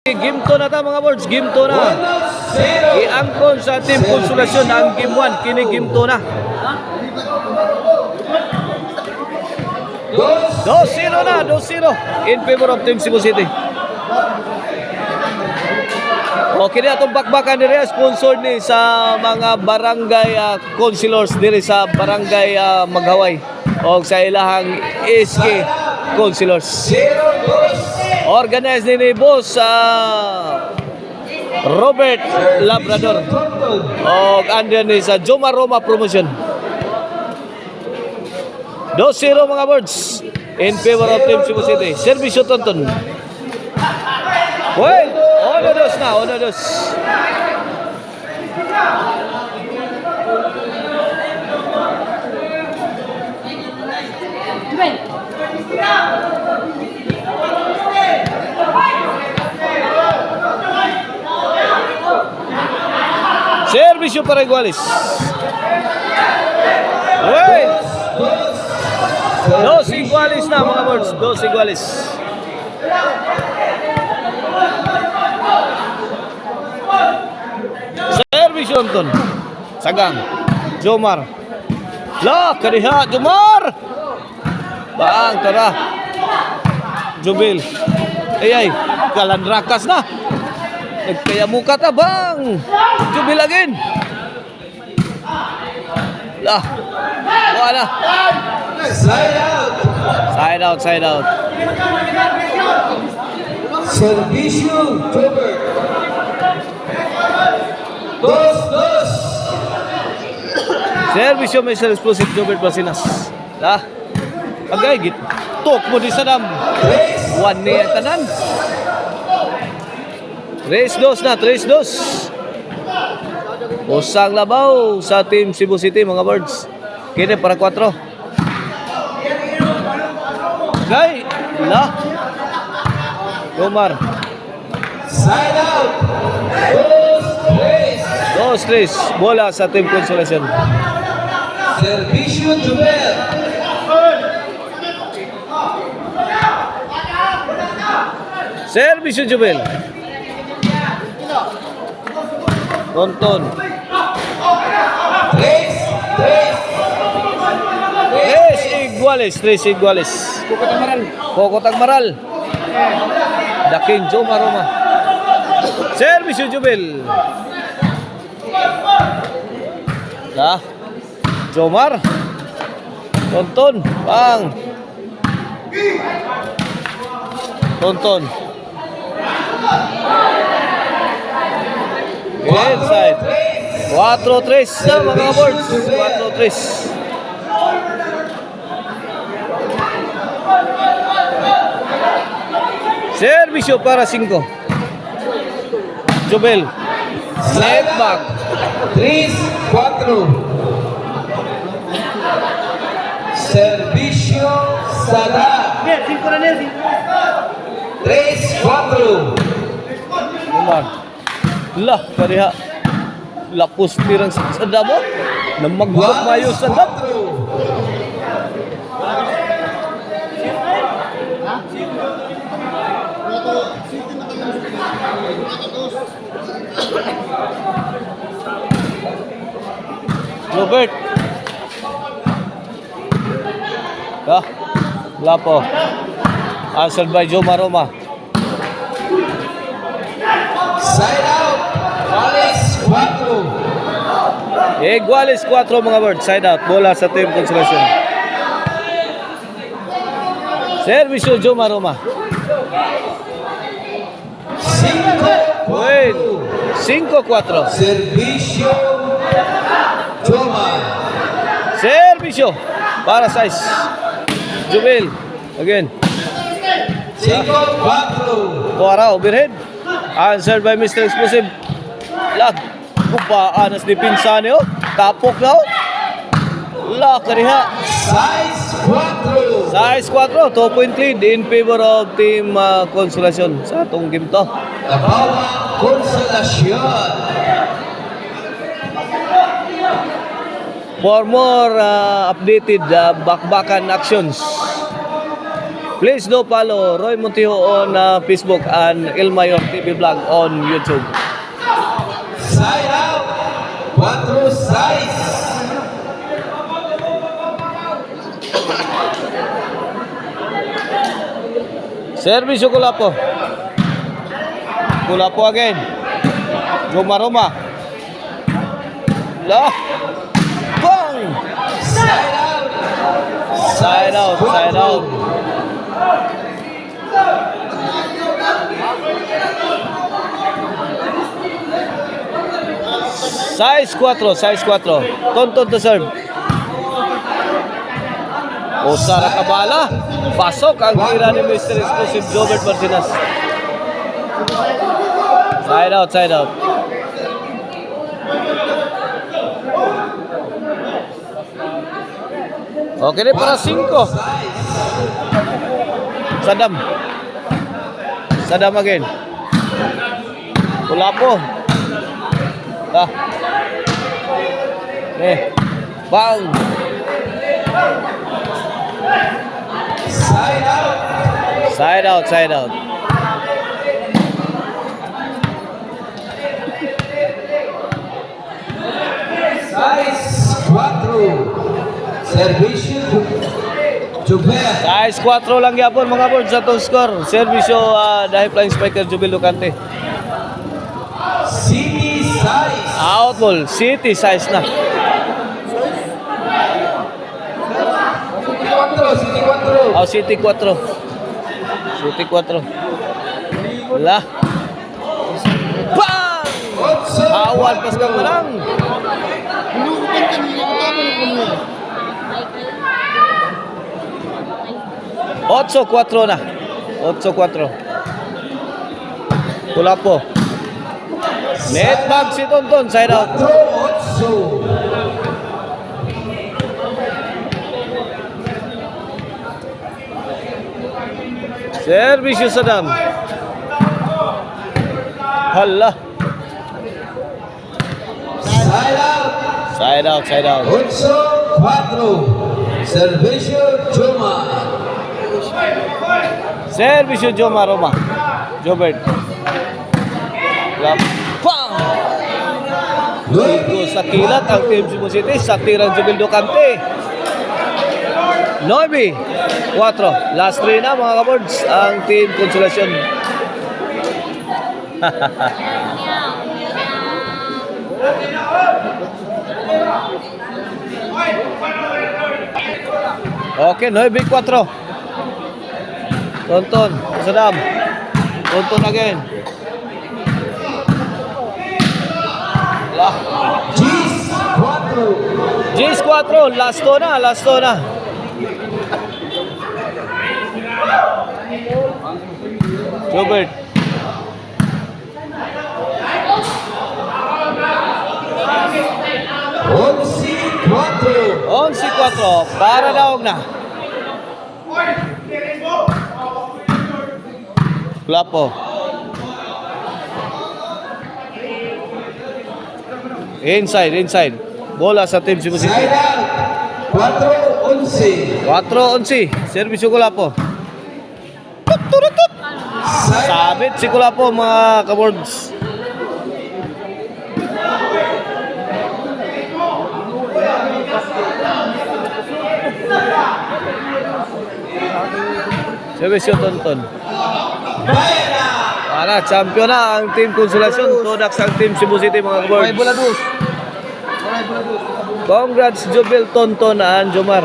Game 2 na ta mga boards, game 2 na. Iangkon sa Team Konsolasyon ang game 1, kini game 2 na. 2-0 na, 2-0 in favor of Team Cebu City. Okay na itong bakbakan nila, sponsor ni sa mga barangay councilors diri sa barangay Maghaway o sa ilahang SK councilors. Organized ni boss Robert Labrador o under ni sa Joma Roma Promotion. 2-0 mga birds in favor of Team Cebu City. Servisyo Tonton. Well, 1-2 na, 1-2. Servisyo para Iguales. Well, 2 iguales na mga birds, 2 iguales. Servisyo Anton. Sagang. Jomar. La, kadiha Jomar. Bang tara. Jubil. Ay, kalandrakas na. Nagkaya muka ta bang. Jubil again. Lah. Wala. Side out. Side out, side out. Servisyo Jobert. 2-2. Servisyo Mr. Explosive Jobert Basinas. Lah. Agay git. Tok mo di sadam. 1 niya tanan. 3-2 na, 3-2. Usang labaw sa Team Cebu City mga birds. Kini para 4. Gay, la. Omar. Side out. 2-3. Bola sa Team Konsolasyon. Servisyo Jobert. Servisyo Jubel. Tonton. 3 iguales. Coco Tagmaral. Daking Joma Roma. Servisyo Jubel. Dah. Jomar. Tonton. Bang. Tonton. Inside. 4-3 na mga boards. 4-3. Servisyo para 5. Jobel. Left back. 3-4. Servisyo Sada. 3-4. Umar. Lah, kariha. Lapos pirang sa damo. Namagbuot mayo sa damo. Robert. Ah, lapo. Answered by Joma Roma. Side out. Alex 4. Iguales 4 mga birds. Side out. Bola sa Team Konsolasyon. Servisyo Joma Roma. 5-4. Servisyo Joma. Servisyo para 6. Jubil. Again. 5-4. Tuara, overhead. Answered by Mr. Explosive. Lag. Kupaan as dipinsan niyo. Tapok na. La, kariha. Size 4. 2-point lead in favor of Team Konsolasyon sa atong game to. Tabawa Konsolasyon. For more updated bakbakan actions, Please do follow Roy Montijo on Facebook and Ilmayor TV Vlog on YouTube. Side out. 4-6. Servisyo Kulapo. Kulapo again. Roma. La. Bang! Side out. Side out. Size 4. Tonton to serve. Osara Kabala. Pasok ang tira ni Mr. Exclusive Jobert Martinez. Side out. Okay rin para 5. Sadam again. Kulapo. Bang. Side out. Side out. Size 4. Servisyo Jubel. Size 4 lang yapon mga board sa top score. Servisyo dahil flying spiker Jubil Lucante. City size. Out ball. City size na. City 4. City 4. City 4. Wala. Bang! Awan pas kang menang. 8-4 na. 8-4. Kulapo. Net bag si Tonton. Side out. 4-8. Servisyo Sadam. Hala. Side out. Side out. 8-4. Servisyo Joma. Servisyo Roma. Jobert. Bang! Dito sa kilat ang Team Cebu City sa tirang Jubil Lucante. 9-4. Last 3 na mga kaboards ang Team Consolacion. Okay, 9-4. Tonton, Sadam. Tonton again. Lah. Gis 4. G4, last to na. Robert. 11-4 para daog na. Klapo. Inside. Bola sa Team Cebu City. Side out. 4-11. 4-11. Servisyo Kulapo. Sabit si Kulapo mga kaboards. Servisyo Tonton. Para champion na ang Team Consolacion. Todax ang Team Cebu City mga kaboards. Congrats Jubil, Tonton and Jomar.